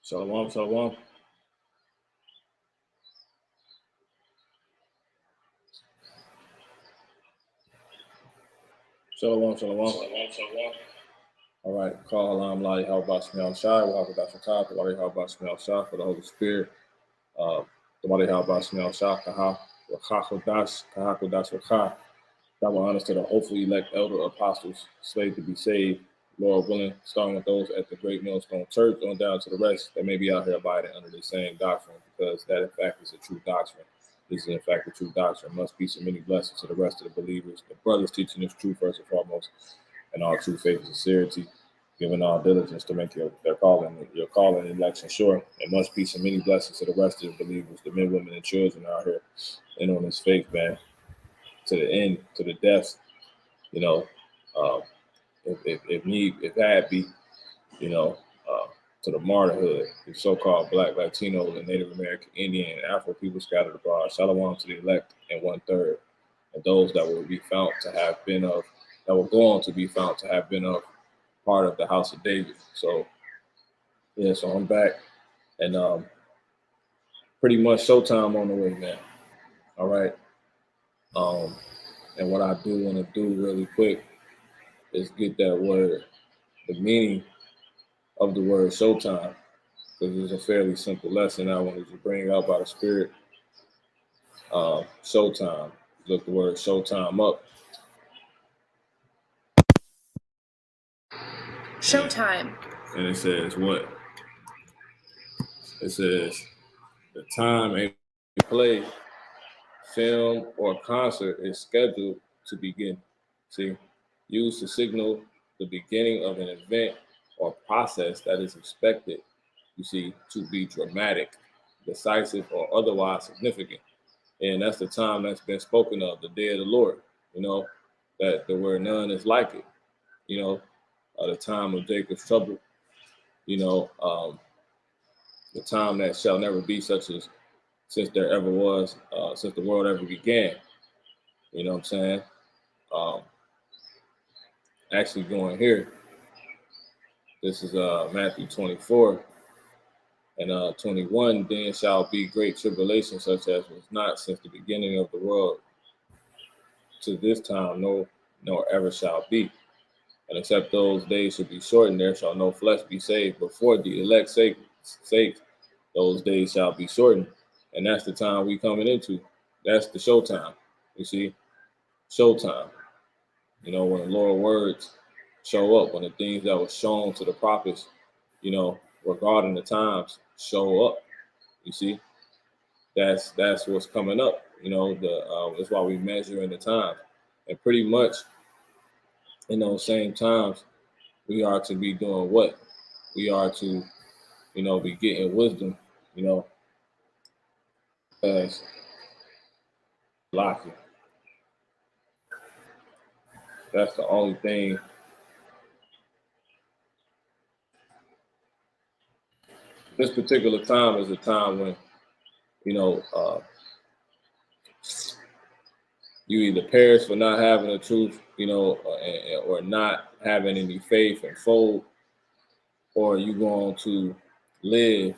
Shalom, shalom. Shalom, shalom. All right, call Lali how about Smell Shy, Walker Dr. Top, Lali how about Smell Shy for the Holy Spirit. The Lali how about Smell Shy, Kaha, Wakakodash, Kahakodash Waka. That will honor to the hopefully elect elder apostles, slated to be saved, Lord willing, starting with those at the Great Millstone Church on down to the rest that may be out here abiding under the same doctrine, because that in fact is a true doctrine. This is in fact a true doctrine. Must be some many blessings to the rest of the believers. The brothers teaching this truth first and foremost, and all true faith and sincerity, giving all diligence to make your calling and election sure. It must be some many blessings to the rest of the believers, the men, women, and children out here and on this faith, man, to the end, to the death, you know, uh, if need, if had be, you know, to the martyrhood, the so-called Black, Latino, and Native American, Indian, and Afro people scattered abroad. Shalom to the elect and 1/3, and those that will be found to have been of, that will go on to be found to have been of part of the house of David. So yeah, so I'm back, and pretty much showtime on the way, man. All right. And what I do want to do really quick is get that word, the meaning of the word showtime, because it's a fairly simple lesson I wanted to bring out by the Spirit. Showtime. Look the word showtime up. Showtime. And it says what? It says the time a play, film, or concert is scheduled to begin. See, used to signal the beginning of an event or process that is expected, you see, to be dramatic, decisive, or otherwise significant. And that's the time that's been spoken of, the day of the Lord, you know, that the word none is like it, you know, the time of Jacob's trouble, you know, the time that shall never be such as since there ever was, since the world ever began. You know what I'm saying? Um, Actually going here, this is Matthew 24 and 21. Then shall be great tribulation such as was not since the beginning of the world to this time, no, nor ever shall be. And except those days should be shortened, there shall no flesh be saved. But for the elect's sake, those days shall be shortened. And that's the time we coming into. That's the showtime. You see, showtime. You know, when the Lord words show up, when the things that were shown to the prophets, you know, regarding the times show up. You see, that's what's coming up. You know, that's why we measure in the times, and pretty much in those same times, we are to be doing what? We are to, you know, be getting wisdom, you know, as locking. That's the only thing. This particular time is a time when, you know, you either perish for not having the truth, you know, or not having any faith and fold, or you going to live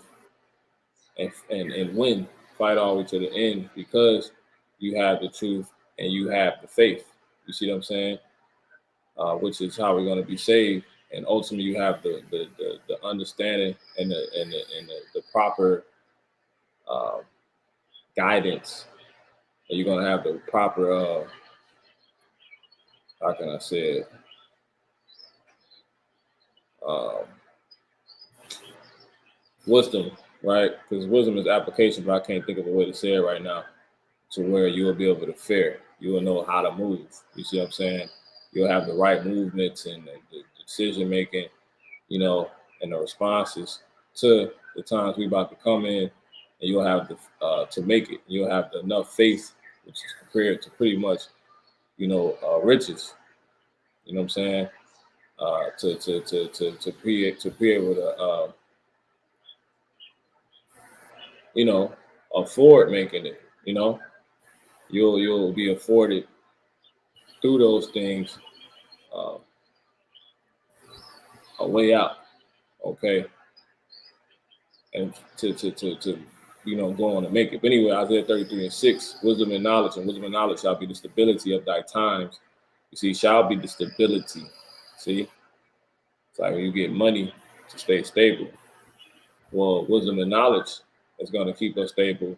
and win, fight all the way to the end because you have the truth and you have the faith. You see what I'm saying? Which is how we're going to be saved, and ultimately you have the understanding and the proper guidance, and you're going to have the proper how can I say it? Um, Wisdom, right? Because wisdom is application, but I can't think of a way to say it right now. To where you will be able to fare, you will know how to move. You see what I'm saying? You'll have the right movements and the decision making, you know, and the responses to the times we about to come in, and you'll have the to make it. You'll have enough faith, which is prepared to pretty much, you know, riches. You know what I'm saying? To be able to you know, afford making it. You know, you'll be afforded through those things uh, a way out. Okay. and to go on and make it. But anyway, Isaiah 33:6, wisdom and knowledge shall be the stability of thy times. You see, shall be the stability. See, it's like when you get money to stay stable. Well, wisdom and knowledge is going to keep us stable,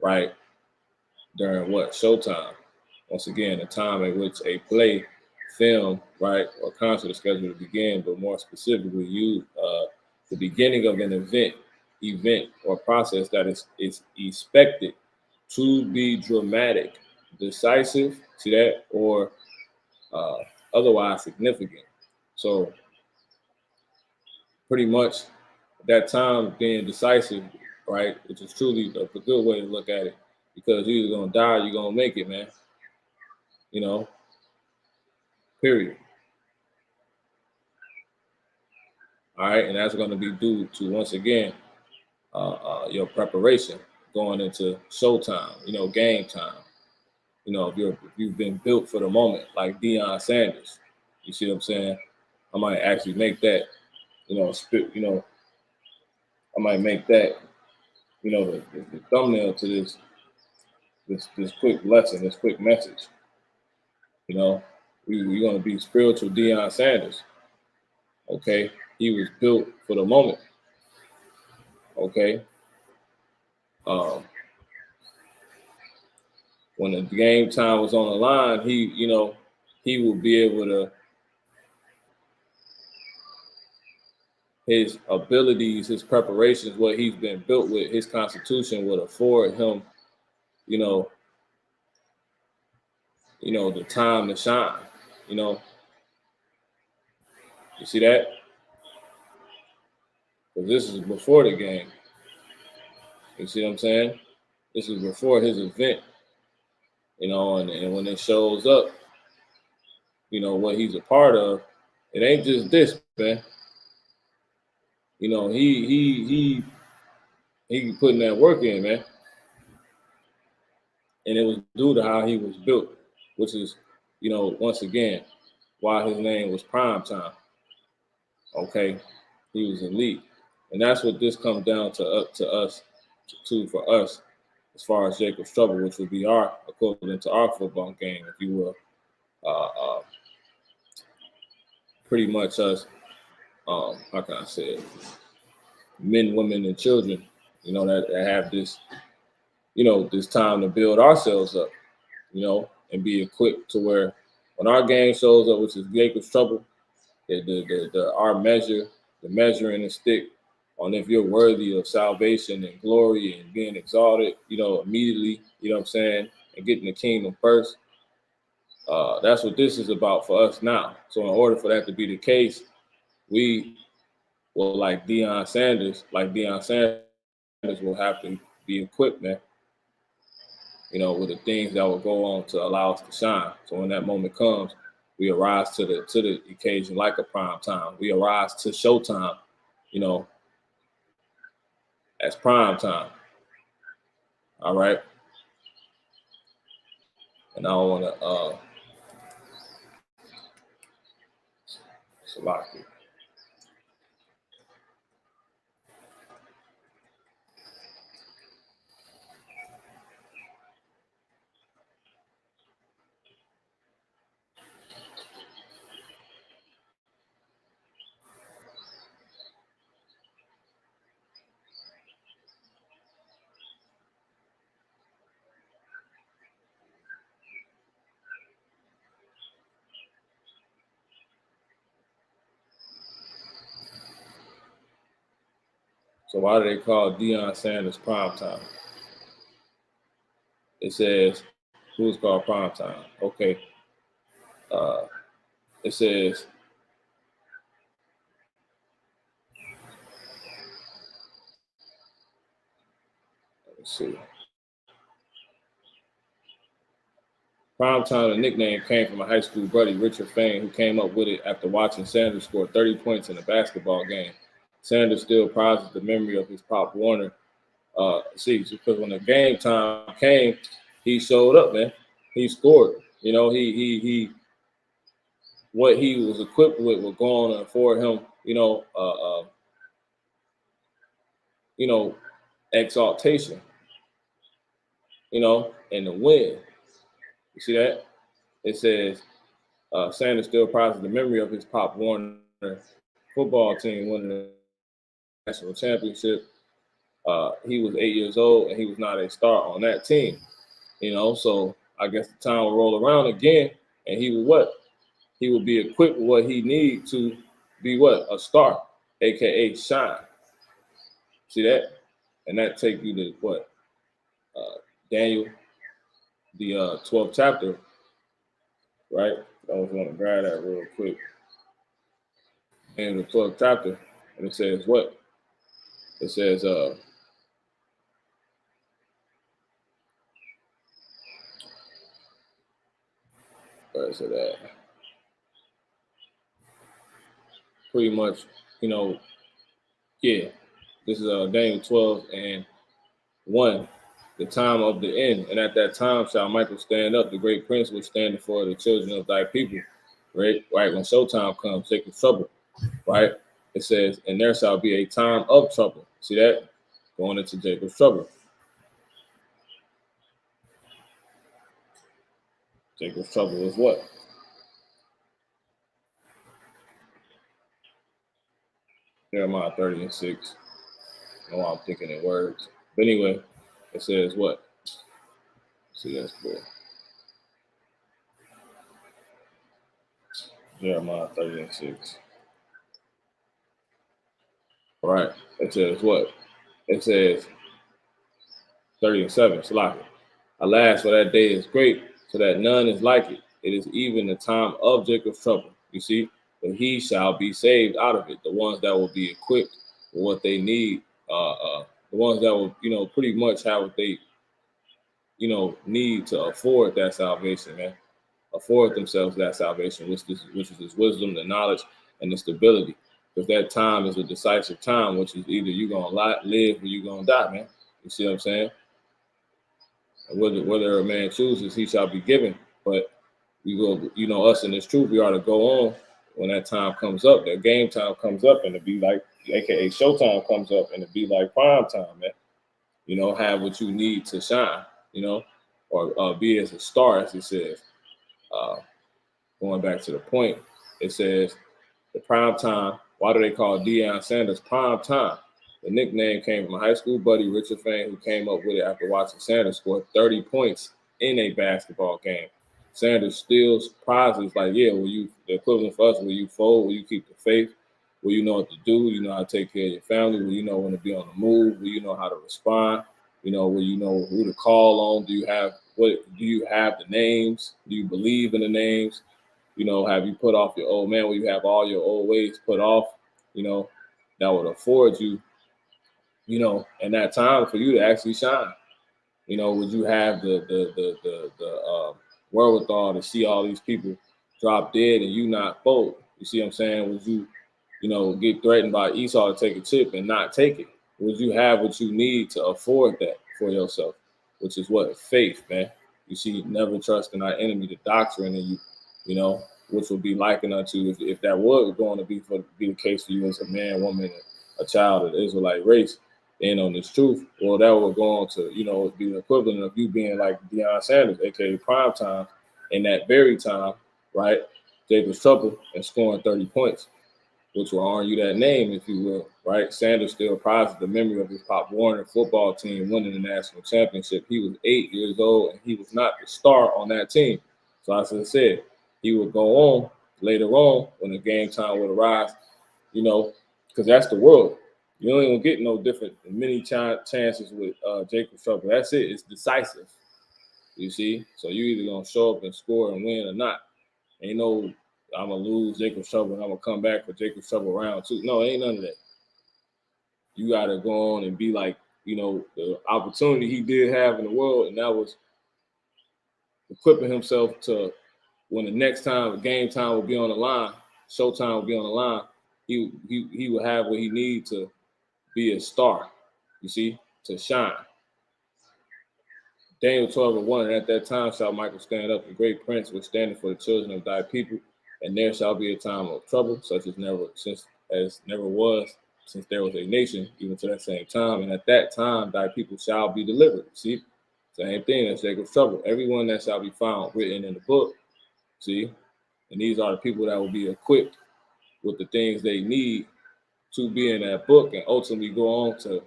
right? During what? Showtime. Once again, a time in which a play, film, right, or concert is scheduled to begin, but more specifically, the beginning of an event or process that is expected to be dramatic, decisive, see that, or otherwise significant. So pretty much that time being decisive, right, which is truly a good way to look at it, because you're either gonna die or you're gonna make it, man. You know, period. All right, and that's going to be due to, once again, your preparation going into showtime. Game time. If you've been built for the moment, like Deion Sanders, you see what I'm saying? I might actually make that, I might make that, the thumbnail to this quick lesson, this quick message. We're going to be spiritual Deion Sanders. Okay, he was built for the moment. Okay. When the game time was on the line, he would be able to, his abilities, his preparations, what he's been built with, his constitution would afford him, the time to shine. You see that? Because this is before the game. You see what I'm saying? This is before his event, and when it shows up, what he's a part of, it ain't just this, man. He putting that work in, man. And it was due to how he was built, which is, once again, why his name was Prime Time. Okay, he was elite, and that's what this comes down to us, for us, as far as Jacob's Trouble, which would be our equivalent to our football game, if you will. Pretty much us. How can I say it? Men, women, and children. That have this, this time to build ourselves up. And be equipped to where when our game shows up, which is Jacob's Trouble, our measure, the measuring the stick on if you're worthy of salvation and glory and being exalted, immediately, you know what I'm saying, and getting the kingdom first. That's what this is about for us now. So in order for that to be the case, we will, like Deion Sanders will have to be equipped, man. With the things that will go on to allow us to shine. So when that moment comes, we arise to the occasion like a prime time. We arise to showtime, as prime time. All right. And I don't want to select it. So why do they call Deion Sanders prime time? It says, who's called prime time? Okay. It says, let's see. Prime time, the nickname, came from a high school buddy, Richard Fain, who came up with it after watching Sanders score 30 points in a basketball game. Sanders still prizes the memory of his Pop Warner. Because when the game time came, he showed up, man. He scored. He what he was equipped with was going to afford him, exaltation, and the win. You see that? It says Sanders still prizes the memory of his Pop Warner football team winning the national championship. He was 8 years old and he was not a star on that team. So I guess the time will roll around again, and he would what? He would be equipped with what he needs to be what? A star, aka shine. See that? And that take you to what? Daniel, the 12th chapter, right? I just want to grab that real quick. And the 12th chapter, and it says what? It says, where is it at? Pretty much, yeah. This is Daniel 12 and 1, the time of the end. And at that time shall Michael stand up, the great prince which standeth for the children of thy people. Right? When showtime comes, take trouble. Right? It says, and there shall be a time of trouble. See that? Going into Jacob's trouble. Jacob's trouble is what? Jeremiah 30 and 6. I know I'm thinking in words. But anyway, it says what? See, that's cool. Jeremiah 30 and 6. All right. It says what? It says 30 and 7. Salaki. Alas, for that day is great, so that none is like it. It is even the time of Jacob's trouble. You see? But he shall be saved out of it. The ones that will be equipped with what they need, the ones that will, pretty much have what they, need to afford that salvation, man. Afford themselves that salvation, which is his wisdom, the knowledge, and the stability. Because that time is a decisive time, which is either you're going to live or you're going to die, man. You see what I'm saying? And whether a man chooses, he shall be given. But we go, us in this truth, we ought to go on when that time comes up, that game time comes up, and to be like, aka showtime comes up, and to be like prime time, man. Have what you need to shine, or be as a star, as it says. Going back to the point, it says the prime time. Why do they call Deion Sanders prime time? The nickname came from my high school buddy, Richard Fain, who came up with it after watching Sanders score 30 points in a basketball game. Sanders steals prizes like, the equivalent for us, will you fold? Will you keep the faith? Will you know what to do? You know how to take care of your family? Will you know when to be on the move? Will you know how to respond? Will you know who to call on? Do you have the names? Do you believe in the names? Have you put off your old man? Will you have all your old ways put off? That would afford you, in that time for you to actually shine. Would you have the wherewithal to see all these people drop dead and you not fold? You see what I'm saying? Would you, get threatened by Esau to take a chip and not take it? Would you have what you need to afford that for yourself? Which is what? Faith, man. You see, never trust in our enemy, the doctrine in you, which would be likened unto if that was going to be the case for you as a man, woman, a child of the Israelite race, and on this truth, well, that would go on to, be the equivalent of you being like Deion Sanders, aka prime time, in that very time, right? Jacob's trouble and scoring 30 points, which will earn you that name, if you will, right? Sanders still prizes the memory of his Pop Warner football team winning the national championship. He was 8 years old and he was not the star on that team. So as I said, he would go on later on when the game time would arise, because that's the world. You don't even get no different than many chances with Jacob's trouble. That's it. It's decisive. You see? So you either going to show up and score and win or not. Ain't no, I'm going to lose Jacob's trouble and I'm going to come back for Jacob's trouble round 2. No, ain't none of that. You got to go on and be like, the opportunity he did have in the world, and that was equipping himself to when the next time game time will be on the line, showtime will be on the line, he will have what he needs to be a star, you see, to shine. Daniel 12 and 1, and at that time shall Michael stand up, the great prince which standeth for the children of thy people, and there shall be a time of trouble, such as never was since there was a nation, even to that same time. And at that time, thy people shall be delivered. See, same thing as Jacob's trouble. Everyone that shall be found written in the book. See, and these are the people that will be equipped with the things they need to be in that book, and ultimately go on to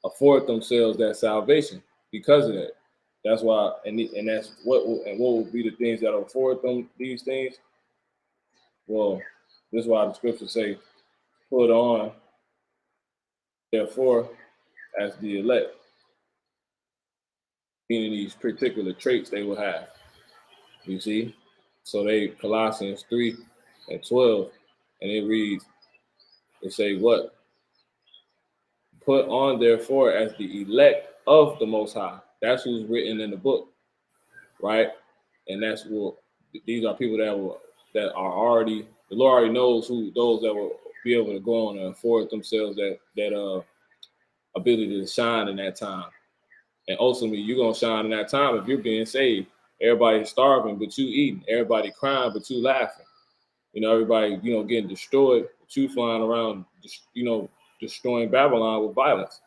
afford themselves that salvation because of that. That's why, and that's what will be the things that afford them these things. Well, this is why the scriptures say, "Put on, therefore, as the elect," meaning these particular traits they will have. You see, so they Colossians 3:12, and it reads, it say what? Put on, therefore, as the elect of the Most High. That's who's written in the book, right? And that's what these are people that are already, the Lord already knows who those that will be able to go on and afford themselves that ability to shine in that time. And ultimately, you're gonna shine in that time if you're being saved. Everybody's starving, but you eating. Everybody crying, but you laughing. Everybody, getting destroyed, but you flying around, destroying Babylon with violence.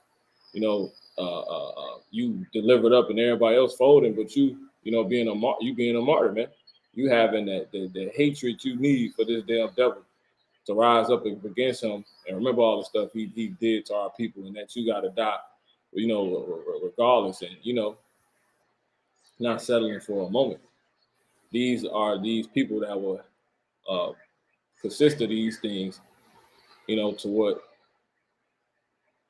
You delivered up and everybody else folding, but being a martyr, man. You having the hatred you need for this damn devil to rise up against him, and remember all the stuff he did to our people, and that you got to die, regardless, and not settling for a moment. These are these people that will consist of these things, to what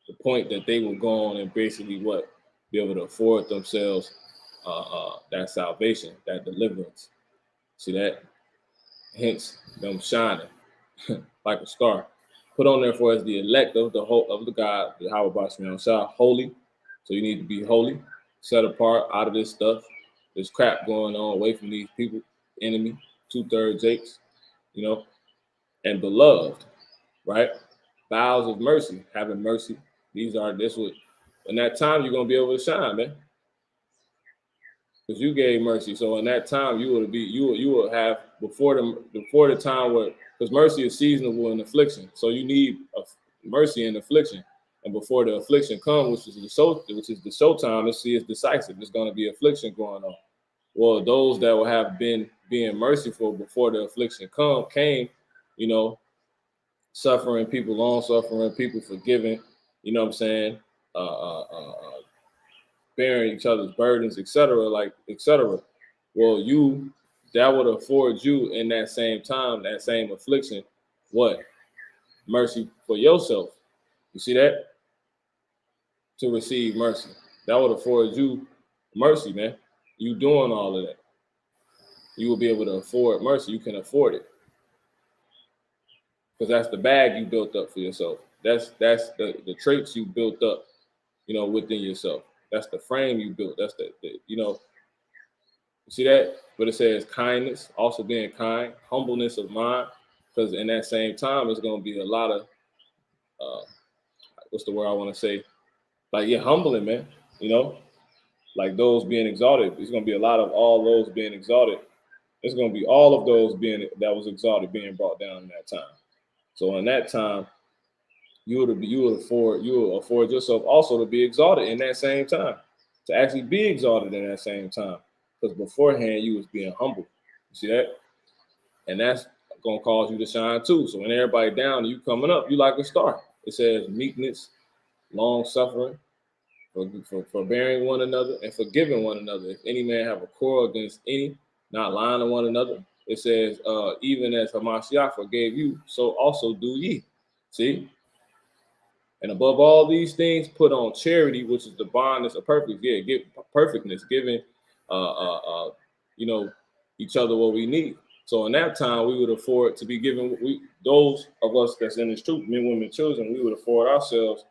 the point that they will go on and basically be able to afford themselves that salvation, that deliverance. See that? Hence them shining like a star. Put on therefore as the elect of the God, the Yahweh holy. So you need to be holy, set apart out of this stuff, this crap going on, away from these people, enemy, 2/3 Jakes, and beloved, right? Bowels of mercy, having mercy. In that time you're gonna be able to shine, man. Because you gave mercy. So in that time you will have before the time where, because mercy is seasonable in affliction. So you need mercy in affliction. And before the affliction comes, which is the showtime, let's see, it's decisive. It's gonna be affliction going on. Well, those that will have been being merciful before the affliction came, suffering people, long suffering people, forgiving, you know what I'm saying? Bearing each other's burdens, etc. Well, that would afford you in that same time, that same affliction, what? Mercy for yourself. You see that? To receive mercy. That would afford you mercy, man. You doing all of that. You will be able to afford mercy. You can afford it. Because that's the bag you built up for yourself. That's the traits you built up, within yourself. That's the frame you built. That's you see that? But it says kindness, also being kind, humbleness of mind, because in that same time, it's going to be a lot of, what's the word I want to say? Like, yeah, humbling, man, like those being exalted. It's going to be a lot of all those being exalted. It's going to be all of those that was exalted being brought down in that time. So in that time, you will afford yourself also to be exalted in that same time, to actually be exalted in that same time. Because beforehand, you was being humble. You see that? And that's going to cause you to shine too. So when everybody down and you coming up, you like a star. It says meekness, long suffering, for bearing one another and forgiving one another. If any man have a quarrel against any, not lying to one another. It says, even as Hamashiach forgave you, so also do ye. See? And above all these things, put on charity, which is the bondness of perfect. Yeah, give perfectness, giving, each other what we need. So in that time, we would afford to be given. Those of us that's in this truth, men, women, children, we would afford to ourselves.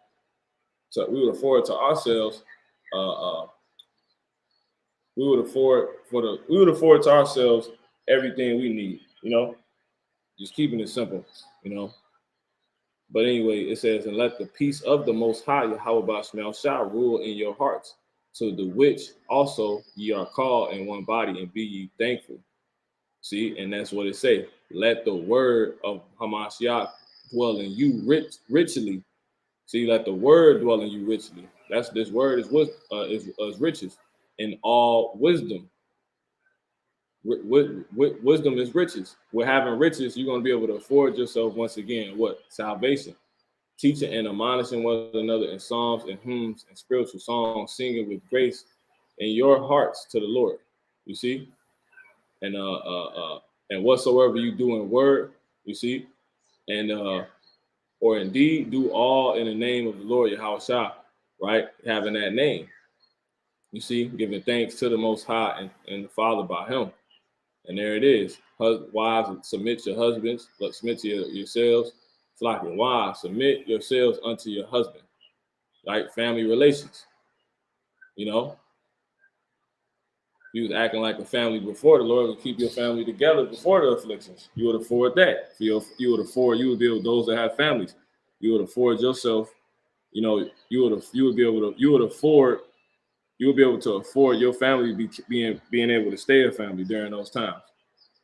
We would afford to ourselves everything we need. Just keeping it simple. But anyway, it says, and let the peace of the Most High, Yahweh shall rule in your hearts, to the which also ye are called in one body, and be ye thankful. See, and that's what it say. let the word of Hamashiach dwell in you richly. See, let the word dwell in you richly. That's this word is riches in all wisdom. Wisdom is riches. With having riches, you're going to be able to afford yourself once again what? Salvation. Teaching and admonishing one another in psalms and hymns and spiritual songs, singing with grace in your hearts to the Lord. You see, and whatsoever you do in word, you see, and or indeed do all in the name of the Lord Yahushua, right? Having that name, you see, giving thanks to the Most High and the Father by Him. And there it is. Wives, submit your husbands, submit to yourselves. Flocking wives, submit yourselves unto your husband. Like family relations. You know, you was acting like a family before, the Lord would keep your family together before the afflictions. You would afford that. You would be able, those that have families, you would afford yourself, you know, you would be able to afford your family being able to stay a family during those times.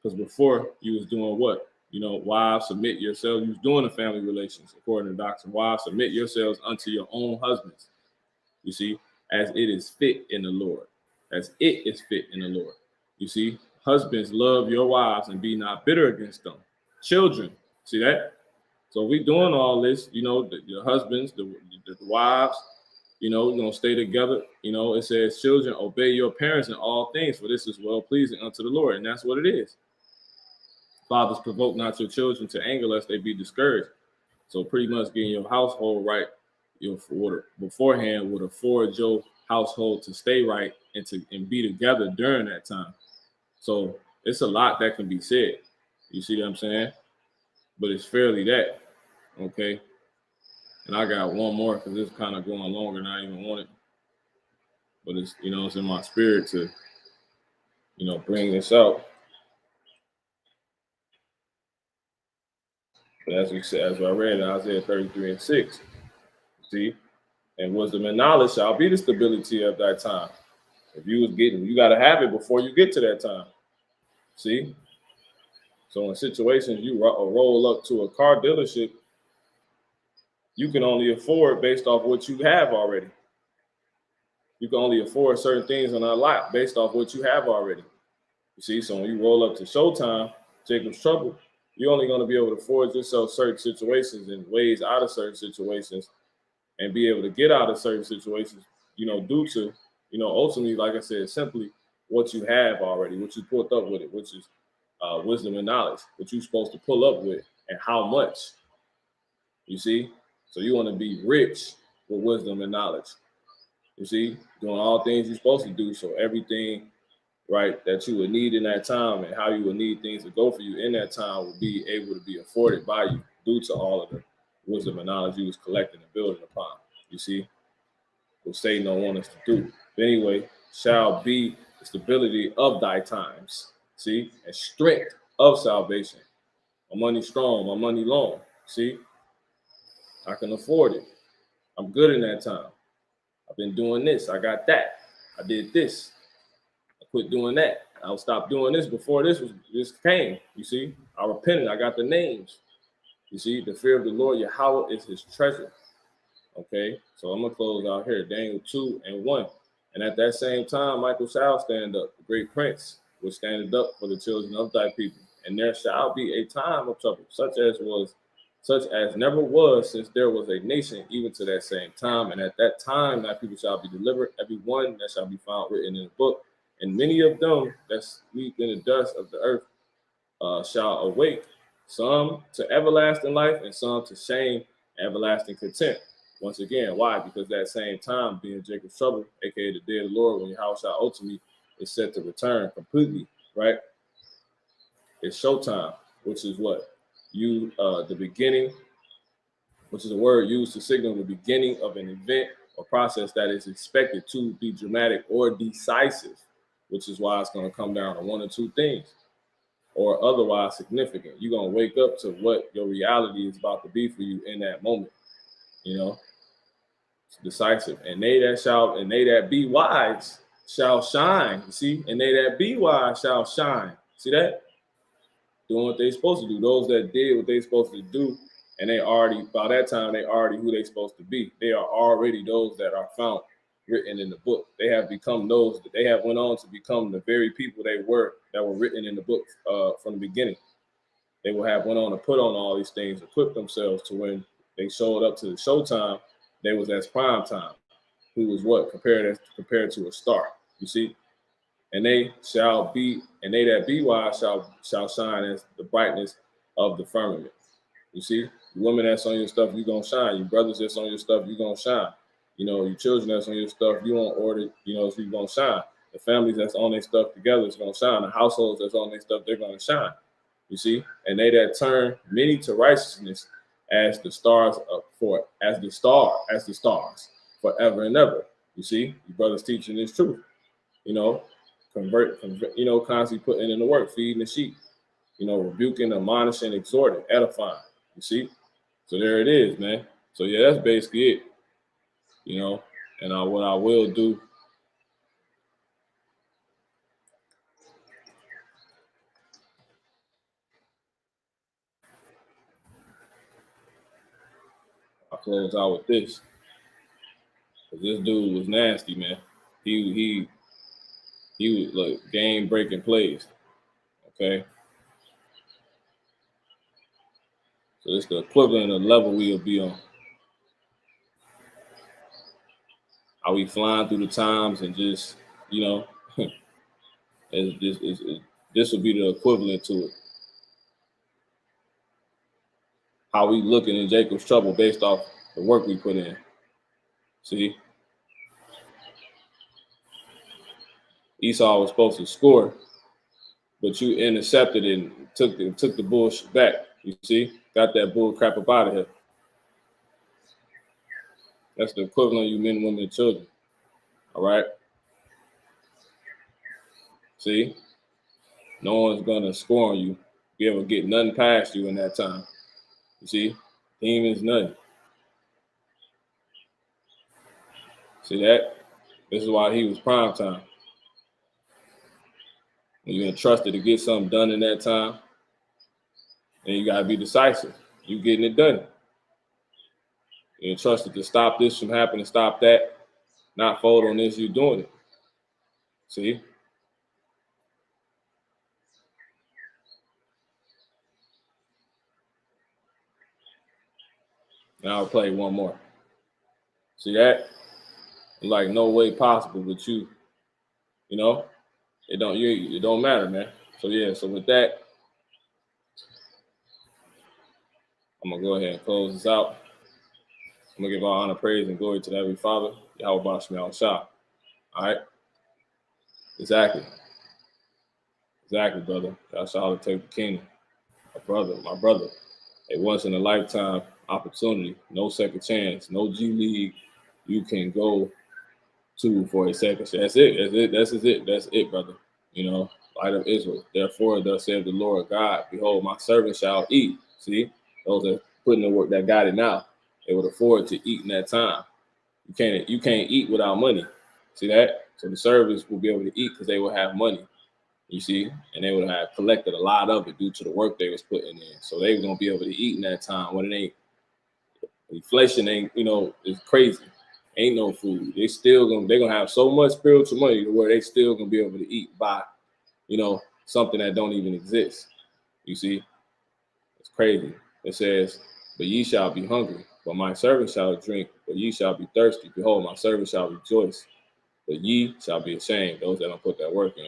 Because before you was doing what? You know, wives, submit yourselves. You was doing the family relations according to doctrine. Wives, submit yourselves unto your own husbands. You see, as it is fit in the Lord. As it is fit in the Lord. You see, husbands, love your wives and be not bitter against them. Children, see that? So we doing all this, you know, the husbands, the wives, you know, we're going to stay together. You know, it says, children, obey your parents in all things, for this is well pleasing unto the Lord. And that's what it is. Fathers, provoke not your children to anger lest they be discouraged. So pretty much getting your household right, beforehand would afford your household to stay right and be together during that time. So it's a lot that can be said. You see what I'm saying? But it's fairly that. Okay. And I got one more because it's kind of going longer than I even wanted. But it's, you know, it's in my spirit to, you know, bring this out. But as we said, as I read in Isaiah 33:6, see, and wisdom and knowledge shall be the stability of that time. If you was getting, you got to have it before you get to that time. See? So in situations you roll up to a car dealership, you can only afford based off what you have already. You can only afford certain things on a lot based off what you have already. You see, so when you roll up to Showtime, Jacob's Trouble, you're only going to be able to afford yourself certain situations and ways out of certain situations and be able to get out of certain situations, you know, due to, you know, ultimately, like I said, simply what you have already, what you pulled up with it, which is wisdom and knowledge, what you're supposed to pull up with and how much, you see? So you want to be rich with wisdom and knowledge, you see, doing all things you're supposed to do. So everything, right, that you would need in that time and how you would need things to go for you in that time would be able to be afforded by you due to all of the wisdom and knowledge you was collecting and building upon, you see? What Satan don't want us to do. But anyway, shall be the stability of thy times, see, and strength of salvation. My money strong, my money long, see, I can afford it. I'm good in that time. I've been doing this, I got that, I did this, I quit doing that, I'll stop doing this before this came, you see, I repented, I got the names, you see, the fear of the Lord Yahweh is his treasure. Okay, so I'm gonna close out here, Daniel 2:1. And at that same time, Michael shall stand up, the great prince will stand up for the children of thy people. And there shall be a time of trouble, such as never was since there was a nation, even to that same time. And at that time, thy people shall be delivered, every one that shall be found written in the book. And many of them that sleep in the dust of the earth shall awake, some to everlasting life and some to shame and everlasting contempt. Once again, why? Because that same time being Jacob's trouble, aka the day of the Lord, when Yahweh shall ultimately is set to return completely, right? It's showtime, which is what? The beginning, which is a word used to signal the beginning of an event or process that is expected to be dramatic or decisive, which is why it's going to come down to one or two things or otherwise significant. You're going to wake up to what your reality is about to be for you in that moment, you know? Decisive. And they that be wise shall shine. You see, and they that be wise shall shine. See that? doing what they're supposed to do. Those that did what they're supposed to do, and they already, by that time, they already who they're supposed to be. They are already those that are found written in the book. They have become those that they have went on to become the very people they were that were written in the book from the beginning. They will have went on to put on all these things, equip themselves to when they showed up to the showtime, they was as prime time. Who was what? Compared to a star. You see? And they shall be, and they that be wise shall shine as the brightness of the firmament. You see? The women that's on your stuff, you're gonna shine. Your brothers that's on your stuff, you're gonna shine. You know, your children that's on your stuff, you on order, you know, so you're gonna shine. The families that's on their stuff together is gonna shine. The households that's on their stuff, they're gonna shine. You see? And they that turn many to righteousness as the stars as the stars forever and ever. You see? Your brother's teaching this truth. You know, convert, you know, constantly putting in the work, feeding the sheep, you know, rebuking, admonishing, exhorting, edifying. You see? So there it is, man. So yeah, that's basically it. You know, and what I will do, I'll close out with this. Cause this dude was nasty, man. He was like game breaking plays. Okay. So it's the equivalent of the level we'll be on. Are we flying through the times and just, you know, this will be the equivalent to it. How we looking in Jacob's trouble based off the work we put in. See? Esau was supposed to score, but you intercepted and took the bullshit back. You see? Got that bull crap up out of here. That's the equivalent of you men, women, and children. All right? See? No one's going to score on you, be able to get nothing past you in that time. You see? Demons, nothing. See that? This is why he was prime time. When you're entrusted to get something done in that time, then you got to be decisive. You getting it done. You're entrusted to stop this from happening, stop that, not fold on this, you're doing it. See? Now I'll play one more. See that? Like no way possible, but you know, it don't matter, man. So yeah, so with that, I'm gonna go ahead and close this out. I'm gonna give all honor, praise, and glory to the Heavenly Father, Yahweh Bashmi Shah. All right? Exactly, brother. That's how to take the kingdom. My brother. It wasn't a lifetime opportunity, no second chance, no G League you can go to for a second chance. That's it, brother. You know, light of Israel. Therefore, thus saith the Lord God, behold, my servant shall eat. See, those that put in the work that got it now, they would afford to eat in that time. You can't eat without money. See that? So the servants will be able to eat because they will have money. You see, and they would have collected a lot of it due to the work they was putting in. So they were gonna be able to eat in that time when it ain't inflation ain't, you know, it's crazy. Ain't no food. They're gonna have so much spiritual money to where they still gonna be able to eat by, you know, something that don't even exist. You see, it's crazy. It says, but ye shall be hungry, but my servant shall drink, but ye shall be thirsty. Behold, my servant shall rejoice, but ye shall be ashamed, those that don't put that work in.